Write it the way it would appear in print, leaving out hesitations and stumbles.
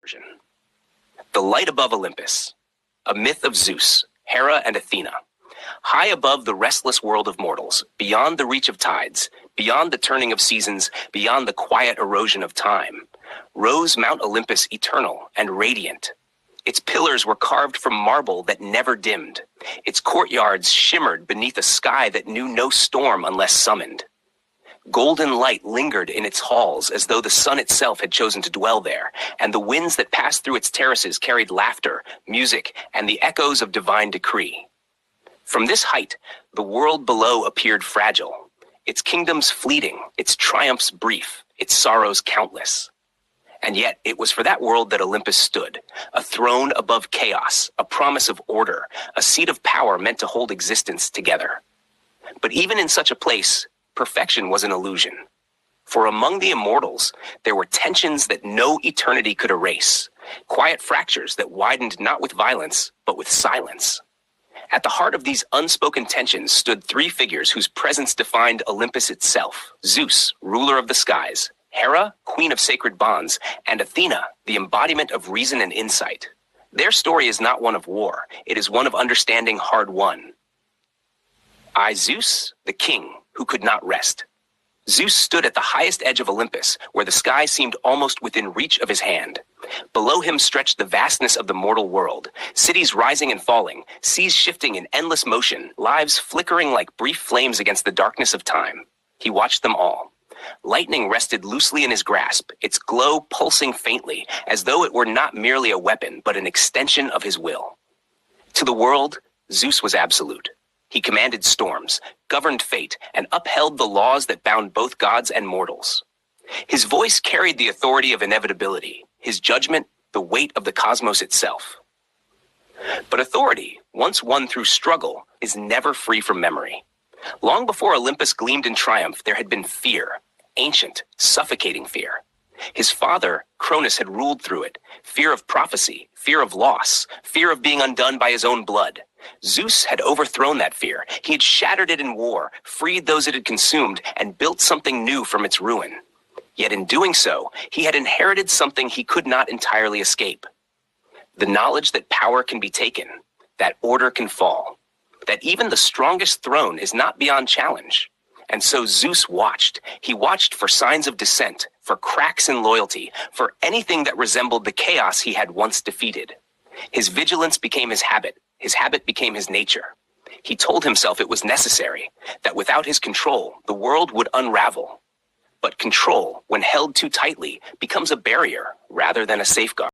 version. The light above Olympus, a myth of Zeus, Hera, and Athena. High above the restless world of mortals, beyond the reach of tides, beyond the turning of seasons, beyond the quiet erosion of time, rose Mount Olympus eternal and radiant. Its pillars were carved from marble that never dimmed. Its courtyards shimmered beneath a sky that knew no storm unless summoned. Golden light lingered in its halls as though the sun itself had chosen to dwell there, and the winds that passed through its terraces carried laughter, music, and the echoes of divine decree. From this height, the world below appeared fragile, its kingdoms fleeting, its triumphs brief, its sorrows countless. And yet it was for that world that Olympus stood, a throne above chaos, a promise of order, a seat of power meant to hold existence together. But even in such a place, perfection was an illusion. For among the immortals, there were tensions that no eternity could erase, quiet fractures that widened not with violence, but with silence. At the heart of these unspoken tensions stood three figures whose presence defined Olympus itself: Zeus, ruler of the skies; Hera, queen of sacred bonds; and Athena, the embodiment of reason and insight. Their story is not one of war, it is one of understanding hard won. I, Zeus, the king, who could not rest. Zeus stood at the highest edge of Olympus, where the sky seemed almost within reach of his hand. Below him stretched the vastness of the mortal world, cities rising and falling, seas shifting in endless motion, lives flickering like brief flames against the darkness of time. He watched them all. Lightning rested loosely in his grasp, its glow pulsing faintly, as though it were not merely a weapon, but an extension of his will. To the world, Zeus was absolute. He commanded storms, governed fate, and upheld the laws that bound both gods and mortals. His voice carried the authority of inevitability, his judgment, the weight of the cosmos itself. But authority, once won through struggle, is never free from memory. Long before Olympus gleamed in triumph, there had been fear, ancient, suffocating fear. His father, Cronus, had ruled through it, fear of prophecy, fear of loss, fear of being undone by his own blood. Zeus had overthrown that fear. He had shattered it in war, freed those it had consumed, and built something new from its ruin. Yet in doing so, he had inherited something he could not entirely escape. The knowledge that power can be taken, that order can fall, that even the strongest throne is not beyond challenge. And so Zeus watched. He watched for signs of dissent, for cracks in loyalty, for anything that resembled the chaos he had once defeated. His vigilance became his habit became his nature. He told himself it was necessary, that without his control, the world would unravel. But control, when held too tightly, becomes a barrier rather than a safeguard.